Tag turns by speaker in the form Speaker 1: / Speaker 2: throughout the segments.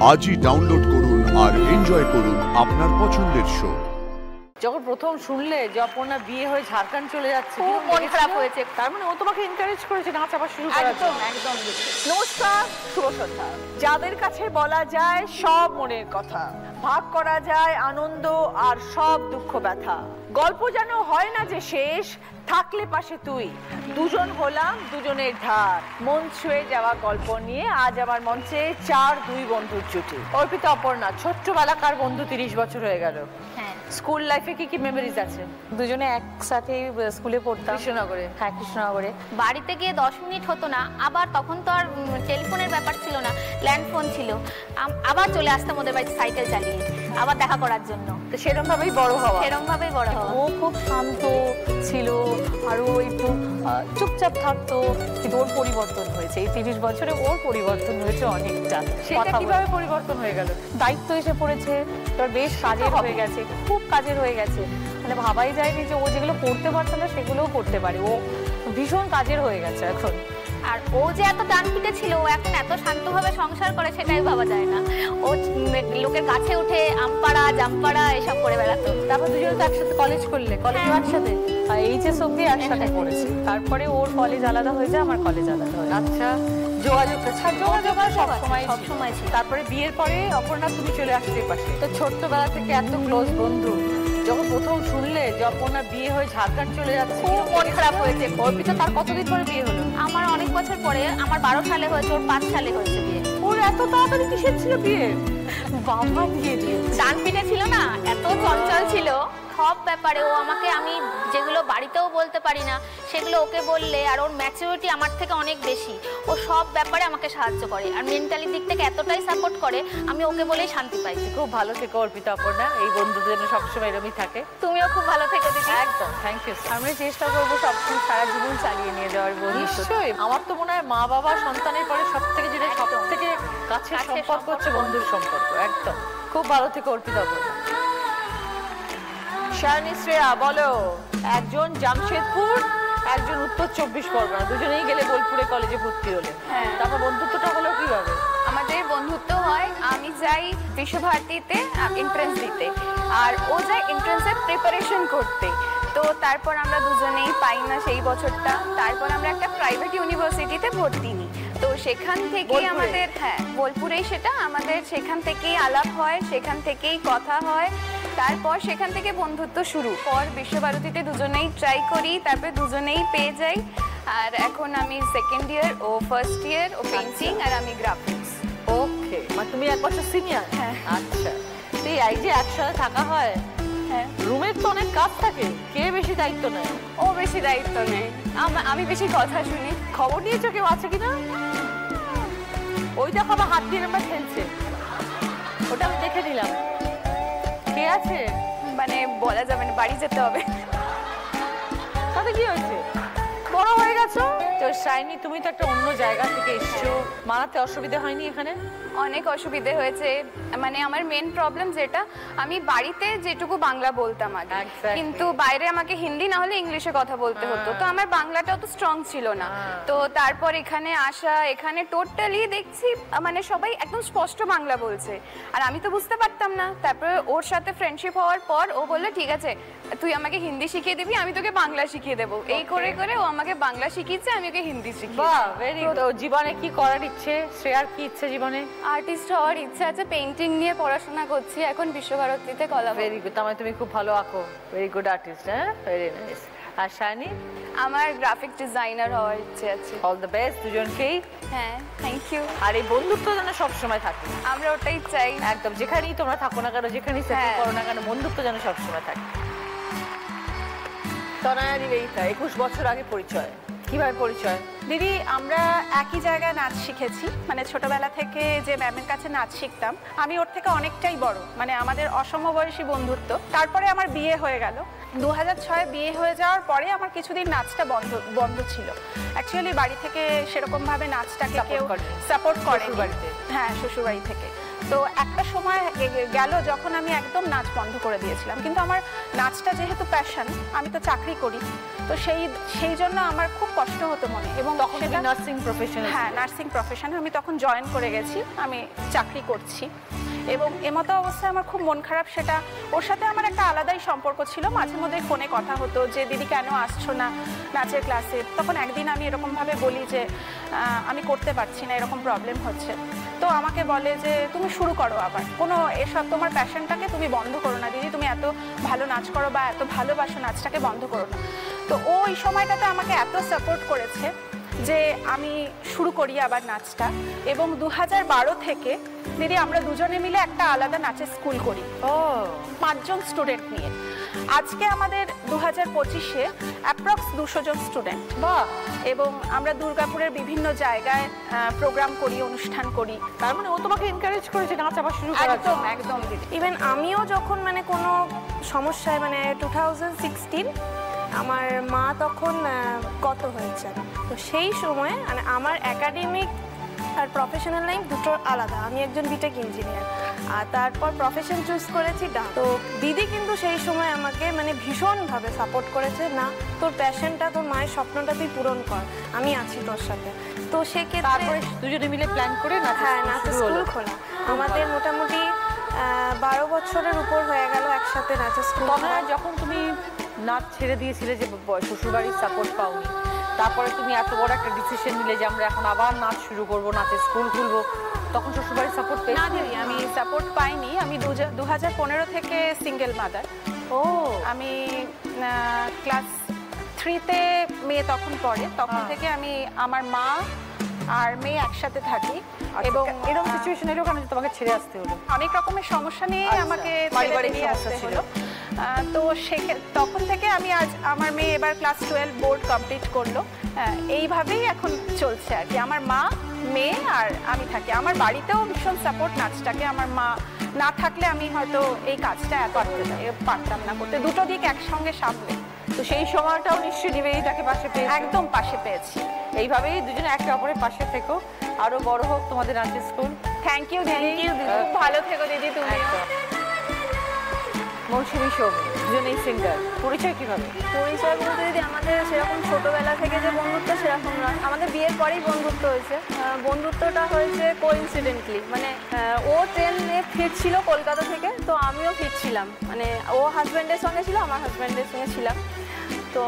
Speaker 1: আজই ডাউনলোড করুন আর এনজয় করুন আপনার পছন্দের শো।
Speaker 2: যখন প্রথম শুনলে যে অপর্ণা বিয়ে হয়ে ঝাড়খণ্ড চলে যাচ্ছে,
Speaker 3: খুব মন খারাপ হয়েছে।
Speaker 2: তার মানে ও তোমাকে এনকারেজ করেছে নাচ আবার শুরু করার জন্য?
Speaker 3: একদম। নমস্কার, শুভ সন্ধ্যা। যাদের কাছে বলা যায় সব মনের কথা, ভাগ করা যায় আনন্দ আর সব দুঃখ ব্যথা, গল্প যেন হয় না যে শেষ, থাকলে পাশে তুই, দুজন হলাম দুজনের ধার, মন ছুঁয়ে যাওয়া গল্প নিয়ে আজ আমার মঞ্চে 4-2 বন্ধুর জুটি।
Speaker 2: অর্পিতা, অপর্ণা ছোট্টবেলাকার বন্ধু, 30 বছর হয়ে গেল।
Speaker 3: হ্যাঁ,
Speaker 2: স্কুল লাইফে কি কি মেমোরিজ আছে?
Speaker 4: দুজনে একসাথে স্কুলে পড়তাম।
Speaker 2: কৃষ্ণনগরে?
Speaker 4: হ্যাঁ, কৃষ্ণনগরে।
Speaker 5: বাড়িতে গিয়ে 10 মিনিট হতো না, আবার তখন তো আর টেলিফোনের ব্যাপার ছিল না, ল্যান্ড ফোন ছিল, আবার চলে আসতাম ওদের বাড়িতে সাইকেল চালিয়ে আবার দেখা করার জন্য।
Speaker 2: তো সেরকম ভাবেই বড় হওয়া।
Speaker 5: সেরকম ভাবেই বড় হওয়া।
Speaker 4: ও খুব শান্ত ছিল আর ও একটু চুপচাপ থাকতো, কিন্তু ওর পরিবর্তন হয়েছে এই 30 বছরে। ওর পরিবর্তন হয়েছে অনেকটা।
Speaker 2: সেটা কিভাবে পরিবর্তন হয়ে গেল?
Speaker 4: দায়িত্ব এসে পড়েছে, তোর বেশ কাজের হয়ে গেছে, খুব কাজের হয়ে গেছে। মানে ভাবাই যায়নি যে ও যেগুলো করতে পারতো না সেগুলোও করতে পারে। ও ভীষণ কাজের হয়ে গেছে এখন।
Speaker 5: আর ও যে এত ডানপিটে ছিল, ও এখন এত শান্তভাবে সংসার করে সেটাই ভাবা যায় না। ও লোকের কাছে উঠে আমপাড়া জামপাড়া এসব করে বেড়াতো।
Speaker 2: তারপর দুজন তো একসাথে কলেজ করলে? কলেজও একসাথে?
Speaker 4: এইচএস অব্দি একসাথে পড়েছি, তারপরে ওর কলেজ আলাদা হয়ে যায়, আমার কলেজ আলাদা হয়ে যায়।
Speaker 2: আচ্ছা, যোগাযোগটা
Speaker 5: সবসময় ছিল।
Speaker 2: তারপরে বিয়ের পরে অপর্ণা তুমি চলে আসতে পাশে। তো ছোট্টবেলা থেকে এত ক্লোজ বন্ধু, যখন প্রথম শুনলে যে অপর্ণা বিয়ে হয়ে ঝাড়খণ্ড চলে যাচ্ছে,
Speaker 5: খুব মন খারাপ হয়েছে।
Speaker 2: অর্পিতা, তার কতদিন পরে বিয়ে হলো?
Speaker 5: আমার অনেক বছর পরে, আমার 12 সালে হয়েছে, ওর 5 সালে হয়েছে বিয়ে।
Speaker 2: ওর এত তাড়াতাড়ি কিসের ছিল বিয়ে?
Speaker 4: বাবা দিয়ে দিয়েছে।
Speaker 5: ডানপিটে ছিল না, এত চঞ্চল ছিল সব ব্যাপারে। ও আমাকে, আমি যেগুলো বাড়িতেও বলতে পারি না সেগুলো ওকে বললে, আর ওর ম্যাচুরিটি আমার থেকে অনেক বেশি, ও সব ব্যাপারে আমাকে সাহায্য করে আর মেন্টালি দিক থেকে এতটাই সাপোর্ট করে, আমি ওকে বলেই শান্তি পাইছি।
Speaker 2: খুব ভালো থেকো অর্পিতা, অপর্ণা, এই বন্ধুদের জন্য সবসময় এরকমই থাকে।
Speaker 5: তুমিও খুব ভালো থেকো দিদি।
Speaker 2: একদম, থ্যাংক ইউ।
Speaker 4: আমরা চেষ্টা করবো সবসময় সারা জীবন চালিয়ে নিয়ে যাওয়ার বন্ধু।
Speaker 2: নিশ্চয়ই। আমার তো মনে হয় মা বাবা সন্তানের পরে সব থেকে যেটা সব থেকে কাছের সম্পর্ক হচ্ছে বন্ধুর সম্পর্ক। একদম। খুব ভালো থেকো অর্পিতা, অপর্ণা।
Speaker 3: শায়নি, শ্রেয়া, বলো। একজন জামশেদপুর, একজন উত্তর 24 পরগনা, দুজনেই গেলে বোলপুরে কলেজে ভর্তি হলে। তারপর বন্ধুত্বটা হলো কিভাবে?
Speaker 6: আমাদের বন্ধুত্ব হয়, আমি যাই বিশ্বভারতীতে এন্ট্রান্স দিতে, আর ও যায় এন্ট্রান্সের প্রিপারেশন করতে। তো তারপর আমরা দুজনেই পাই না সেই বছরটা, তারপর আমরা একটা প্রাইভেট ইউনিভার্সিটিতে ভর্তি নিই। তো সেখান থেকেই আমাদের, বোলপুরেই সেটা, আমাদের সেখান থেকেই আলাপ হয়, সেখান থেকেই কথা হয়, তারপর সেখান থেকে বন্ধুত্ব শুরু। পর বিশ্বভারতীতে দুজনেই ট্রাই করি, তারপর দুজনেই পেয়ে যাই। আর এখন আমি সেকেন্ড ইয়ার, ও ফার্স্ট ইয়ার, ও পেইন্টিং, আর আমি গ্রাফিক্স।
Speaker 2: ওকে, মানে তুমি 1 বছর সিনিয়র?
Speaker 6: হ্যাঁ।
Speaker 2: আচ্ছা, তুই এই যে একসাথে থাকা হয়,
Speaker 6: হ্যাঁ,
Speaker 2: রুমের তো অনেক কাজ থাকে, কে বেশি দায়িত্ব নেয়?
Speaker 6: ও বেশি দায়িত্ব নেই, আমি বেশি কথা শুনি।
Speaker 2: খবর নিয়েছো কেউ আছে কিনা? ওই দেখো আমার হাত দিয়ে নাম্বার খেলছে, ওটা আমি দেখে নিলাম। কে আছে?
Speaker 6: মানে বলা যাবে না, বাড়ি যেতে হবে।
Speaker 2: তাতে কি হয়েছে? বড় হয়ে গেছো তো। শাইনি, তুমি তো একটা অন্য জায়গা থেকে এসছো, মানাতে অসুবিধা হয়নি এখানে?
Speaker 6: অনেক অসুবিধে হয়েছে। মানে আমার মেন প্রবলেম যেটা, আমি বাড়িতে যেটুকু বাংলা বলতাম আগে, কিন্তু বাইরে আমাকে হিন্দি না হলে ইংলিশে কথা বলতে হতো। তো আমার বাংলাটাও তো স্ট্রং ছিল না। তো তারপর এখানে আসা, এখানে টোটালি দেখছি মানে সবাই একদম স্পষ্ট বাংলা বলছে, আর আমি তো বুঝতে পারতাম না। তারপরে ওর সাথে ফ্রেন্ডশিপ হওয়ার পর ও বললো ঠিক আছে, তুই আমাকে হিন্দি শিখিয়ে দিবি, আমি তোকে বাংলা শিখিয়ে দেবো। এই করে করে ও আমাকে বাংলা শিখিয়েছে, আমি ওকে হিন্দি শিখিয়েছি।
Speaker 2: বাহ, ভেরি গুড। জীবনে কি করার ইচ্ছে? শ্রেয়ার কি ইচ্ছে জীবনে?
Speaker 6: আর্টিস্ট হওয়ার ইচ্ছা আছে, পেইন্টিং নিয়ে পড়াশোনা করছি এখন বিশ্বভারতীতে কলা।
Speaker 2: ভেরি গুড, তার মানে তুমি খুব ভালো আঁকো, ভেরি গুড আর্টিস্ট। হ্যাঁ, ভেরি নাইস। আর শাইনি?
Speaker 6: আমার গ্রাফিক ডিজাইনার হওয়ার ইচ্ছে আছে।
Speaker 2: অল দ্য বেস্ট দুজনকেই।
Speaker 6: হ্যাঁ, থ্যাংক ইউ।
Speaker 2: আর এই বন্ধুত্ব যেন সবসময় থাকে,
Speaker 6: আমরা ওটাই চাই।
Speaker 2: একদম, যেখানেই তোমরা থাকো না কেন, যেখানেই সেটেল করো না কেন, বন্ধুত্ব যেন সবসময় থাকে। তনয়া নিবেদিতা, 21 বছর আগে পরিচয়, কিভাবে পরিচয়?
Speaker 7: দিদি, আমরা একই জায়গায় নাচ শিখেছি, মানে ছোটবেলা থেকে যে ম্যামের কাছে নাচ শিখতাম, আমি ওর থেকে অনেকটাই বড়, মানে আমাদের অসমবয়সী বন্ধুত্ব। তারপরে আমার বিয়ে হয়ে গেল। 2006 বিয়ে হয়ে যাওয়ার পরে আমার কিছুদিন নাচটা বন্ধ ছিল। অ্যাকচুয়ালি বাড়ি থেকে সেরকমভাবে নাচটাকে কেউ সাপোর্ট করে, হ্যাঁ, শ্বশুরবাড়ি থেকে। তো একটা সময় গেল যখন আমি একদম নাচ বন্ধ করে দিয়েছিলাম, কিন্তু আমার নাচটা যেহেতু প্যাশন, আমি তো চাকরি করি, তো সেই জন্য আমার খুব কষ্ট হতো মনে, এবং
Speaker 3: তখন
Speaker 7: সেটা
Speaker 3: নার্সিং প্রফেশনাল,
Speaker 7: হ্যাঁ নার্সিং প্রফেশনে আমি তখন জয়েন করে গেছি, আমি চাকরি করছি। এবং এমতো অবস্থায় আমার খুব মন খারাপ। সেটা ওর সাথে আমার একটা আলাদাই সম্পর্ক ছিল, মাঝে মধ্যে ফোনে কথা হতো যে দিদি কেন আসছো না নাচের ক্লাসে। তখন একদিন আমি এরকমভাবে বলি যে আমি করতে পারছি না, এরকম প্রবলেম হচ্ছে। তো আমাকে বলে যে তুমি শুরু করো আবার, কোনো এসব তোমার প্যাশনটাকে তুমি বন্ধ করো না দিদি, তুমি এত ভালো নাচ করো বা এত ভালোবাসো নাচটাকে বন্ধ করো না। তো ও ওই সময়টাতে আমাকে এত সাপোর্ট করেছে যে আমি শুরু করি আবার নাচটা। এবং 2012 থেকে দিদি আমরা দুজনে মিলে একটা আলাদা নাচের স্কুল করি, 5 জন স্টুডেন্ট নিয়ে। আজকে আমাদের 2025-এ অ্যাপ্রক্স 200 জন স্টুডেন্ট।
Speaker 3: বাহ!
Speaker 7: এবং আমরা দুর্গাপুরের বিভিন্ন জায়গায় প্রোগ্রাম করি, অনুষ্ঠান করি।
Speaker 3: তার মানে ও তোমাকে এনকারেজ করেছে নাচ আবার শুরু করার
Speaker 7: একদম
Speaker 3: জন্য।
Speaker 7: একদম দিদি।
Speaker 8: ইভেন আমিও যখন মানে কোনো সমস্যায় মানে 2016 আমার মা তখন গত হয়েছে, তো সেই সময় মানে আমার একাডেমিক আর প্রফেশনাল লাইফ দুটো আলাদা। আমি একজন বিটেক ইঞ্জিনিয়ার, আর তারপর প্রফেশন চুজ করেছি ডান্স। তো দিদি কিন্তু সেই সময় আমাকে মানে ভীষণভাবে সাপোর্ট করেছে, না তোর প্যাশনটা, তোর মায়ের স্বপ্নটা তুই পূরণ কর, আমি আছি তোর সাথে। তো সেক্ষেত্রে
Speaker 3: তারপরে দুজনে মিলে প্ল্যান করে
Speaker 8: হ্যাঁ নাচের স্কুল খোলা। আমাদের মোটামুটি 12 বছরের উপর হয়ে গেল একসাথে নাচের স্কুল।
Speaker 3: তবে যখন তুমি নাচ ছেড়ে দিয়েছিলে যে শ্বশুরবাড়ির সাপোর্ট পাওনি, তারপরে তুমি এত বড় একটা ডিসিশন নিলে যে আমরা এখন আবার নাচ শুরু করব, নাচের স্কুল খুলবো, তখন শ্বশুরবাড়ির সাপোর্ট
Speaker 7: না
Speaker 3: পেয়েছি?
Speaker 7: দিদি আমি সাপোর্ট পাইনি। আমি 2015 থেকে সিঙ্গেল মাদার। আমি ক্লাস 3-তে মেয়ে তখন পড়ে, তখন থেকে আমি আমার মা আর মেয়ে একসাথে থাকি। এবং
Speaker 3: এরকম সিচুয়েশন এলো কেন যে তোমাকে ছেড়ে আসতে হলো?
Speaker 7: অনেক রকমের সমস্যা নিয়ে আমাকে
Speaker 3: পারিবারিক
Speaker 7: ছেড়ে
Speaker 3: সমস্যা
Speaker 7: আসতে
Speaker 3: ছিল।
Speaker 7: হলো। তো তখন থেকে আমি আজ আমার মেয়ে এবার ক্লাস 12 বোর্ড কমপ্লিট করলো। এইভাবেই এখন চলছে আর কি। আমার মা, মেয়ে আর আমি থাকি। আমার বাড়িতেও ভীষণ সাপোর্ট নাচটাকে। আমার মা না থাকলে আমি হয়তো এই কাজটা এত পারতাম না করতে, দুটো দিক একসঙ্গে সামলে।
Speaker 3: তো সেই সময়টাও নিশ্চয়ই নিবেদিতাকে পাশে পেয়েছো?
Speaker 7: একদম পাশে পেয়েছি।
Speaker 3: এইভাবেই দুজনে একে অপরের পাশে থেকো, আরো বড় হোক তোমাদের নাচের স্কুল।
Speaker 7: থ্যাংক ইউ দিদি, খুব ভালো থেকো দিদি তুমি।
Speaker 3: মৌসুমী সৌমি দুজনেই সিঙ্গার, পরিচয় কিভাবে?
Speaker 8: পরিচয় বলতে দিদি আমাদের সেরকম ছোটবেলা থেকে যে বন্ধুত্ব সেরকম নয়, আমাদের বিয়ের পরেই বন্ধুত্ব হয়েছে। বন্ধুত্বটা হয়েছে কোইন্সিডেন্টলি, মানে ও ট্রেনে ফিরছিল কলকাতা থেকে, তো আমিও ফিরছিলাম। মানে ও হাজব্যান্ডের সঙ্গে ছিল, আমার হাজব্যান্ডের সঙ্গে ছিলাম। তো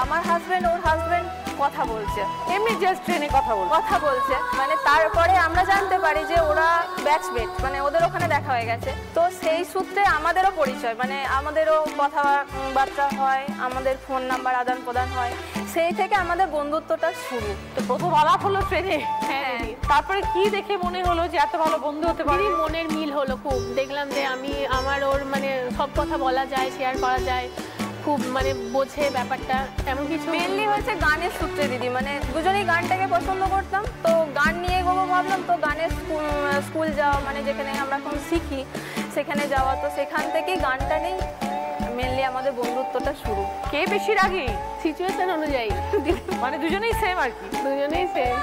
Speaker 8: আমার হাজব্যান্ড ওর হাজব্যান্ড কথা বলছে,
Speaker 3: এমনি জাস্ট ট্রেনে কথা
Speaker 8: বলছে। মানে তারপরে আমরা জানতে পারি যে ওরা ব্যাচমেট, মানে ওদের ওখানে দেখা হয়ে গেছে। তো সেই সূত্রে আমাদেরও পরিচয়, মানে আমাদেরও কথাবার্তা হয়, আমাদের ফোন নাম্বার আদান প্রদান হয়, সেই থেকে আমাদের বন্ধুত্বটা শুরু।
Speaker 3: তো প্রথম আলাপ হলো ট্রেনে।
Speaker 2: হ্যাঁ
Speaker 3: তারপরে কি দেখে মনে হলো যে এত ভালো বন্ধু হতে পারে?
Speaker 2: দিদি মনের মিল হলো খুব। দেখলাম যে আমার ওর মানে সব কথা বলা যায়, শেয়ার করা যায়, খুব মানে বোঝে ব্যাপারটা, এমন কিছু।
Speaker 8: মেনলি হচ্ছে গানের সূত্রে দিদি, মানে দুজনেই গানটাকে পছন্দ করতাম, তো গান নিয়ে এগোবো ভাবলাম। তো গানের স্কুল যাওয়া, মানে যেখানে আমরা এখন শিখি সেখানে যাওয়া, তো সেখান থেকেই গানটা নেই মেনলি আমাদের বন্ধুত্বটা শুরু।
Speaker 3: কে বেশি রাগী?
Speaker 2: সিচুয়েশন অনুযায়ী
Speaker 3: মানে দুজনেই সেম আর কি?
Speaker 2: দুজনেই সেম।